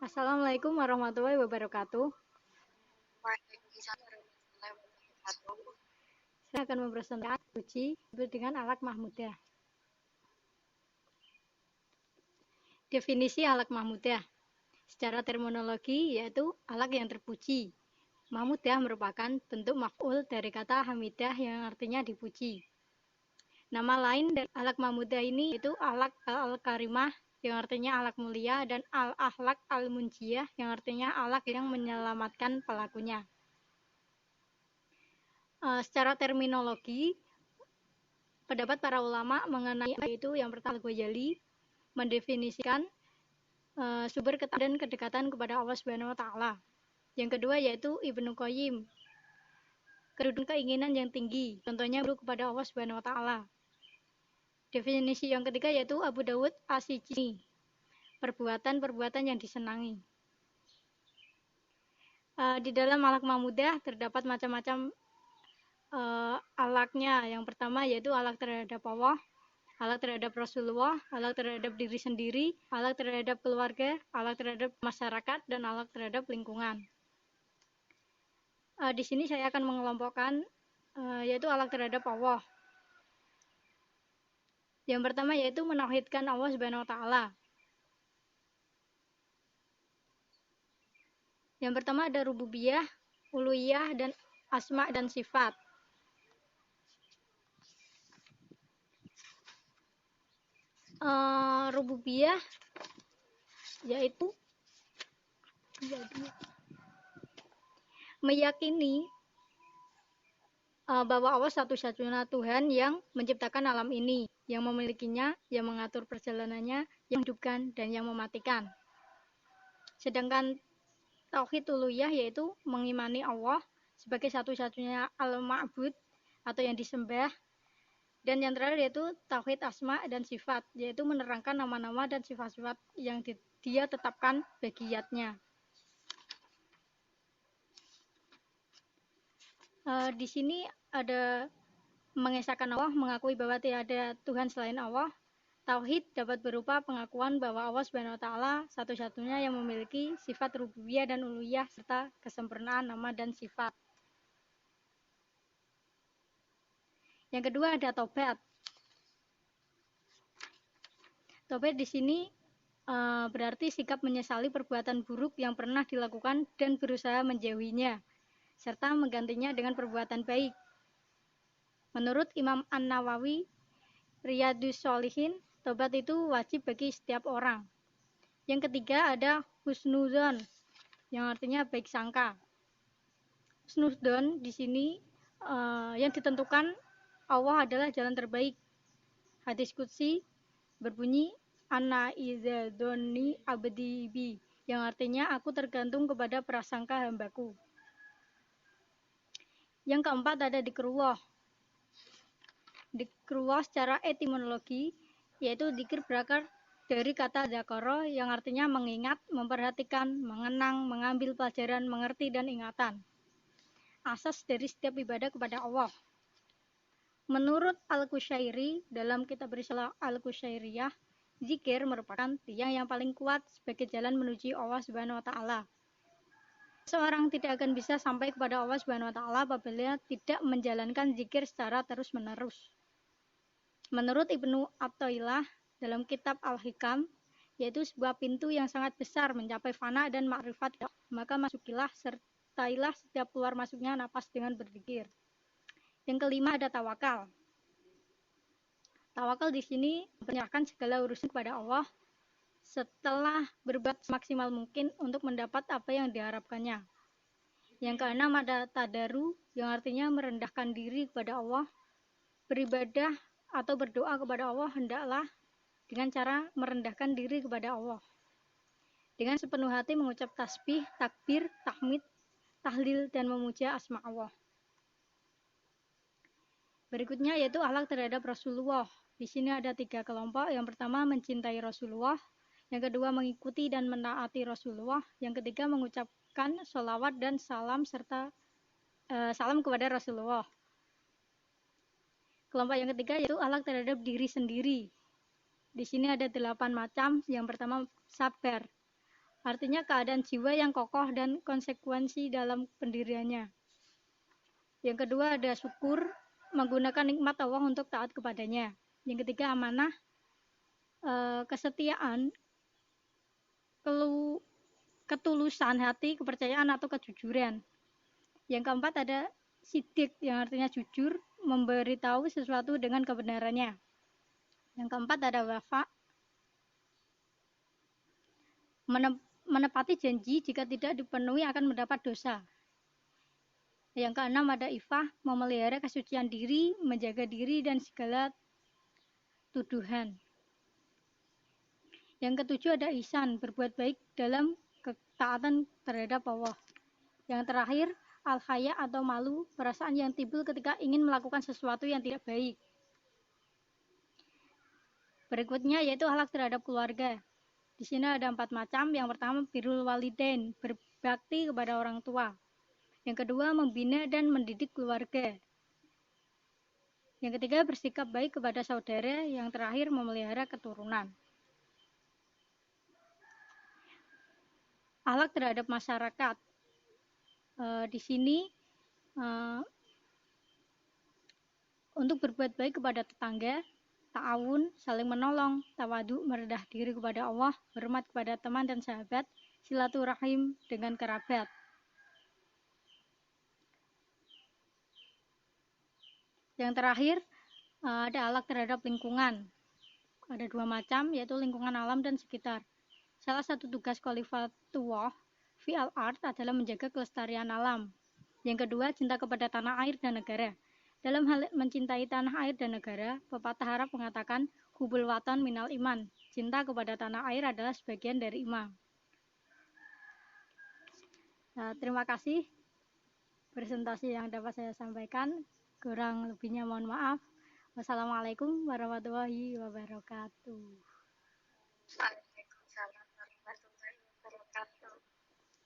Assalamualaikum warahmatullahi wabarakatuh. Waalaikumsalam warahmatullahi wabarakatuh. Saya akan mempresentasikan puji dengan alak mahmudah. Definisi alak mahmudah. Secara terminologi yaitu alak yang terpuji. Mahmudah merupakan bentuk maf'ul dari kata hamidah yang artinya dipuji. Nama lain dari alak mahmudah ini yaitu alak al-karimah yang artinya alak mulia dan al-ahlak al-munjiyah yang artinya alak yang menyelamatkan pelakunya. Secara terminologi, pendapat para ulama mengenai itu yang pertama Al-Ghazali mendefinisikan sumber dan kedekatan kepada Allah Subhanahu wa taala. Yang kedua yaitu Ibnu Qayyim, kedudukan keinginan yang tinggi, contohnya kepada Allah Subhanahu wa taala. Definisi yang ketiga yaitu Abu Dawud As-Sijzi, perbuatan-perbuatan yang disenangi. Di dalam alak mahmudah terdapat macam-macam alaknya. Yang pertama yaitu alak terhadap Allah, alak terhadap Rasulullah, alak terhadap diri sendiri, alak terhadap keluarga, alak terhadap masyarakat, dan alak terhadap lingkungan. Di sini saya akan mengelompokkan yaitu alak terhadap Allah. Yang pertama yaitu menauhidkan Allah Subhanahu wa taala. Yang pertama ada rububiyah, uluhiyah, dan asma dan sifat. Rububiyah yaitu meyakini bahwa Allah satu-satunya Tuhan yang menciptakan alam ini, yang memilikinya, yang mengatur perjalanannya, yang menghidupkan dan yang mematikan. Sedangkan tauhid uluhiyah yaitu mengimani Allah sebagai satu-satunya al-ma'bud atau yang disembah. Dan yang terakhir yaitu tauhid asma dan sifat, yaitu menerangkan nama-nama dan sifat-sifat yang dia tetapkan bagi zatnya. Di sini ada mengesahkan Allah, mengakui bahwa tidak ada Tuhan selain Allah. Tauhid dapat berupa pengakuan bahwa Allah Subhanahu wa taala satu-satunya yang memiliki sifat rububiyah dan uluhiyah serta kesempurnaan nama dan sifat. Yang kedua ada taubat. Taubat di sini berarti sikap menyesali perbuatan buruk yang pernah dilakukan dan berusaha menjauhinya, serta menggantinya dengan perbuatan baik. Menurut Imam An-Nawawi, Riyadhus Shalihin, taubat itu wajib bagi setiap orang. Yang ketiga ada husnudzon, yang artinya baik sangka. Husnudzon di sini yang ditentukan Allah adalah jalan terbaik. Hadis qudsi berbunyi ana iza dzonni abdi bi, yang artinya aku tergantung kepada prasangka hambaku. Yang keempat ada dzikrullah. Dzikrullah secara etimologi yaitu dzikir berakar dari kata dzakara yang artinya mengingat, memperhatikan, mengenang, mengambil pelajaran, mengerti dan ingatan. Asas dari setiap ibadah kepada Allah. Menurut Al-Qushairi dalam kitab Risalah Al-Qushairiyah, zikir merupakan tiang yang paling kuat sebagai jalan menuju Allah Subhanahu wa taala. Seorang tidak akan bisa sampai kepada Allah Subhanahu wa taala apabila tidak menjalankan zikir secara terus-menerus. Menurut Ibnu Athaillah dalam kitab Al-Hikam, yaitu sebuah pintu yang sangat besar mencapai fana dan makrifat, maka masukilah sertailah setiap keluar masuknya napas dengan berzikir. Yang kelima ada tawakal. Tawakal di sini menyerahkan segala urusan kepada Allah setelah berbuat semaksimal mungkin untuk mendapat apa yang diharapkannya. Yang keenam ada tadaru, yang artinya merendahkan diri kepada Allah. Beribadah atau berdoa kepada Allah hendaklah dengan cara merendahkan diri kepada Allah. Dengan sepenuh hati mengucap tasbih, takbir, tahmid, tahlil, dan memuja asma Allah. Berikutnya yaitu akhlak terhadap Rasulullah. Di sini ada 3 kelompok. Yang pertama mencintai Rasulullah, yang kedua mengikuti dan menaati Rasulullah, yang ketiga mengucapkan sholawat dan salam serta salam kepada Rasulullah. Kelompok yang ketiga yaitu akhlak terhadap diri sendiri. Di sini ada 8 macam. Yang pertama sabar. artinya keadaan jiwa yang kokoh dan konsekuensi dalam pendiriannya. Yang kedua ada syukur, menggunakan nikmat Allah untuk taat kepadanya. Yang ketiga amanah, kesetiaan, ketulusan hati, kepercayaan atau kejujuran. Yang keempat ada sidik, yang artinya jujur, memberitahu sesuatu dengan kebenarannya. Yang keempat ada wafa, menepati janji jika tidak dipenuhi akan mendapat dosa. Yang keenam ada ifah, memelihara kesucian diri, menjaga diri dan segala tuduhan. Yang ketujuh ada ihsan, berbuat baik dalam ketaatan terhadap Allah. Yang terakhir, al-haya atau malu, perasaan yang timbul ketika ingin melakukan sesuatu yang tidak baik. Berikutnya yaitu akhlak terhadap keluarga. Di sini ada 4 macam. Yang pertama, birrul walidain, berbakti kepada orang tua. Yang kedua, membina dan mendidik keluarga. Yang ketiga, bersikap baik kepada saudara. Yang terakhir, memelihara keturunan. Akhlak terhadap masyarakat. Di sini untuk berbuat baik kepada tetangga, ta'awun, saling menolong, tawadu, merendah diri kepada Allah, hormat kepada teman dan sahabat, silaturahim dengan kerabat. Yang terakhir ada akhlak terhadap lingkungan. Ada 2 macam, yaitu lingkungan alam dan sekitar. Salah satu tugas khalifatullah fi al-ard adalah menjaga kelestarian alam. Yang kedua, cinta kepada tanah air dan negara. Dalam hal mencintai tanah air dan negara, pepatah Arab mengatakan, hubul watan minal iman. Cinta kepada tanah air adalah sebagian dari iman. Nah, terima kasih presentasi yang dapat saya sampaikan. Kurang lebihnya mohon maaf. Wassalamualaikum warahmatullahi wabarakatuh.